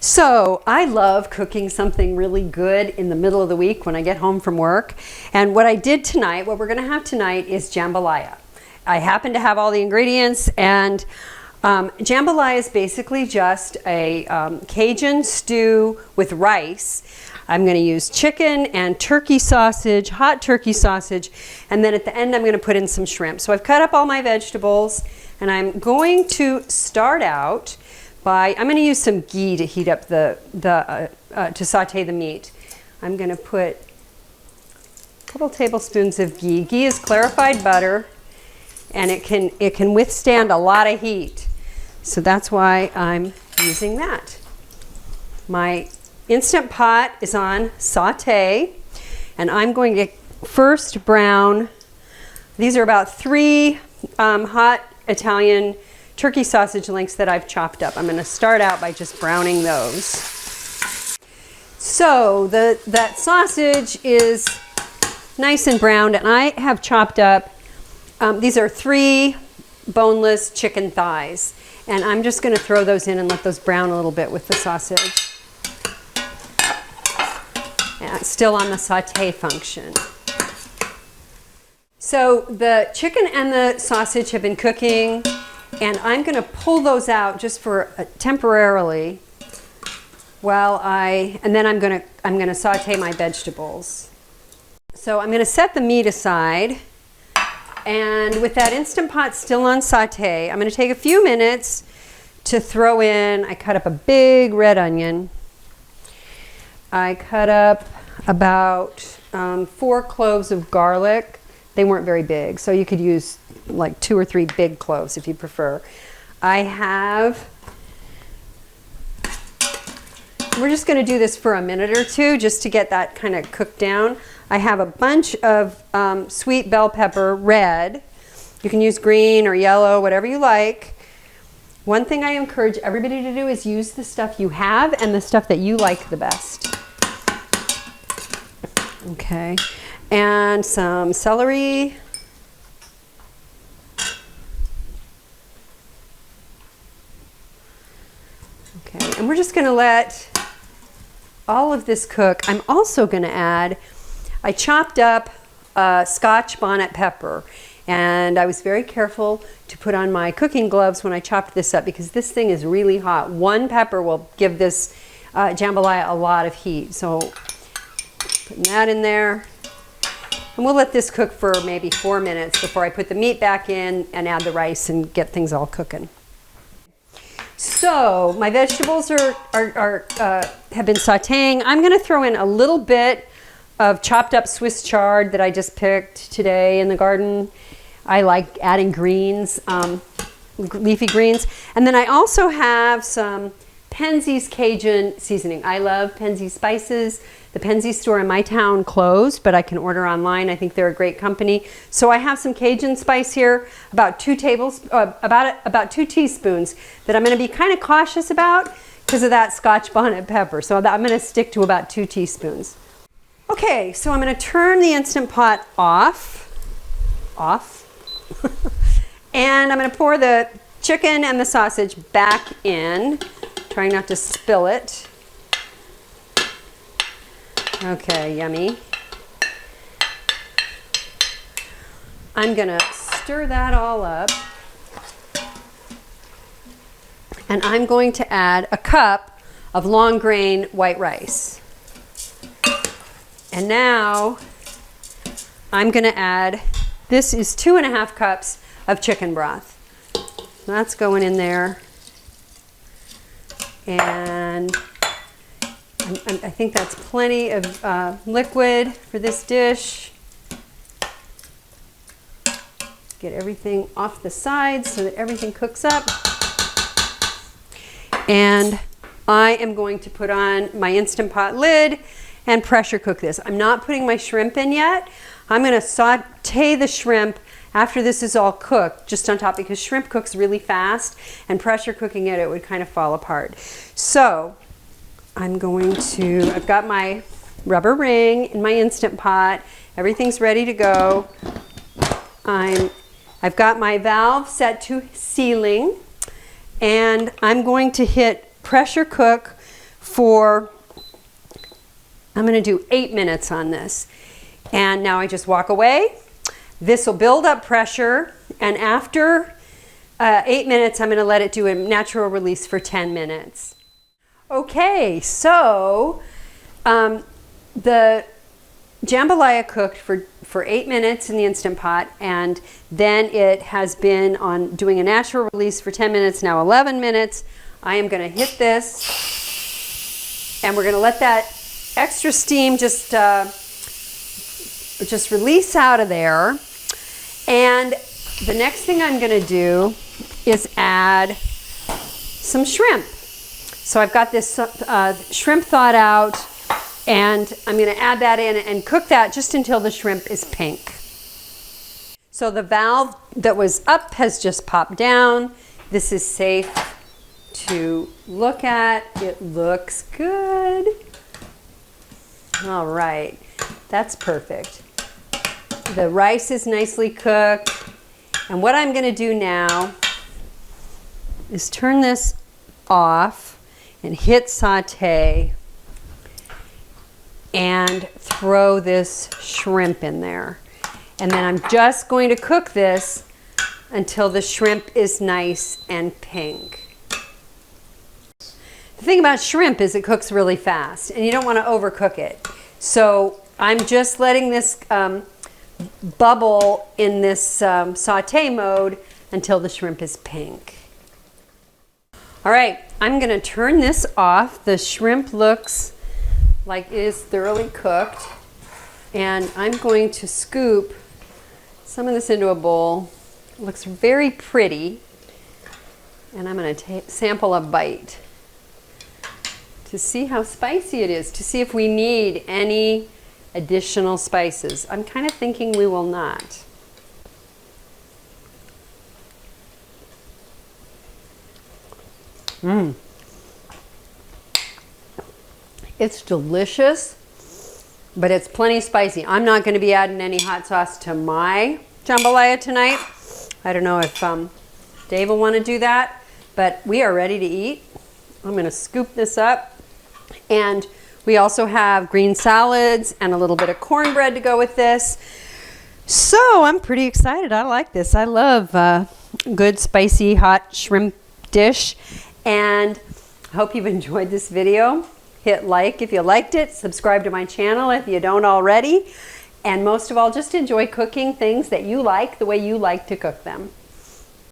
So I love cooking something really good in the middle of the week when I get home from work. And what I did tonight, what we're going to have tonight is jambalaya. I happen to have all the ingredients, and jambalaya is basically just a Cajun stew with rice. I'm going to use chicken and turkey sausage, hot turkey sausage, and then at the end I'm going to put in some shrimp. So I've cut up all my vegetables, and I'm going to start out by, I'm going to use some ghee to heat up to saute the meat. I'm going to put a couple tablespoons of ghee. Ghee is clarified butter, and it can withstand a lot of heat. So that's why I'm using that. My Instant Pot is on Saute, and I'm going to first brown. These are about 3 hot Italian turkey sausage links that I've chopped up. I'm going to start out by just browning those. So that sausage is nice and browned, and I have chopped up, these are 3 boneless chicken thighs, and I'm just going to throw those in and let those brown a little bit with the sausage. And it's still on the saute function. So the chicken and the sausage have been cooking, and I'm going to pull those out just for temporarily and then I'm going to saute my vegetables. So I'm going to set the meat aside, and with that Instant Pot still on Saute, I'm going to take a few minutes to throw in, I cut up a big red onion. I cut up about 4 cloves of garlic. They weren't very big, so you could use like 2 or 3 big cloves if you prefer. We're just going to do this for a minute or two just to get that kind of cooked down. I have a bunch of sweet bell pepper, red. You can use green or yellow, whatever you like. One thing I encourage everybody to do is use the stuff you have and the stuff that you like the best. Okay, and some celery. Okay, and we're just going to let all of this cook. I'm also going to add, I chopped up Scotch bonnet pepper, and I was very careful to put on my cooking gloves when I chopped this up because this thing is really hot. 1 pepper will give this jambalaya a lot of heat. So putting that in there. And we'll let this cook for maybe 4 minutes before I put the meat back in and add the rice and get things all cooking. So my vegetables have been sauteing. I'm going to throw in a little bit of chopped up Swiss chard that I just picked today in the garden. I like adding greens, leafy greens. And then I also have some Penzeys Cajun seasoning. I love Penzeys spices. The Penzeys store in my town closed, but I can order online. I think they're a great company. So I have some Cajun spice here, about 2 teaspoons that I'm going to be kind of cautious about because of that Scotch bonnet pepper. So I'm going to stick to about 2 teaspoons. Okay, so I'm going to turn the Instant Pot off, and I'm going to pour the chicken and the sausage back in, trying not to spill it. Okay, yummy. I'm going to stir that all up, and I'm going to add a cup of long grain white rice. And now I'm going to add, this is 2½ cups of chicken broth. So that's going in there. And I think that's plenty of liquid for this dish. Get everything off the sides so that everything cooks up. And I am going to put on my Instant Pot lid and pressure cook this. I'm not putting my shrimp in yet. I'm going to saute the shrimp after this is all cooked, just on top, because shrimp cooks really fast, and pressure cooking it would kind of fall apart. So I've got my rubber ring in my Instant Pot. Everything's ready to go. I've got my valve set to sealing, and I'm going to hit pressure cook I'm going to do 8 minutes on this. And now I just walk away. This will build up pressure, and after 8 minutes, I'm going to let it do a natural release for 10 minutes. Okay, so the jambalaya cooked for 8 minutes in the Instant Pot, and then it has been on doing a natural release for 10 minutes, now 11 minutes. I am going to hit this, and we're going to let that extra steam just release out of there. And the next thing I'm going to do is add some shrimp. So I've got this shrimp thawed out, and I'm going to add that in and cook that just until the shrimp is pink. So the valve that was up has just popped down. This is safe to look at. It looks good. All right, that's perfect. The rice is nicely cooked. And what I'm going to do now is turn this off and hit saute and throw this shrimp in there. And then I'm just going to cook this until the shrimp is nice and pink. The thing about shrimp is it cooks really fast, and you don't want to overcook it. So I'm just letting this bubble in this saute mode until the shrimp is pink. All right, I'm going to turn this off. The shrimp looks like it is thoroughly cooked, and I'm going to scoop some of this into a bowl. It looks very pretty, and I'm going to sample a bite to see how spicy it is, to see if we need any additional spices. I'm kind of thinking we will not. It's delicious, but it's plenty spicy. I'm not going to be adding any hot sauce to my jambalaya tonight. I don't know if Dave will want to do that, but we are ready to eat. I'm going to scoop this up. And we also have green salads and a little bit of cornbread to go with this. So I'm pretty excited. I like this. I love good spicy hot shrimp dish. And I hope you've enjoyed this video. Hit like if you liked it. Subscribe to my channel if you don't already. And most of all, just enjoy cooking things that you like the way you like to cook them.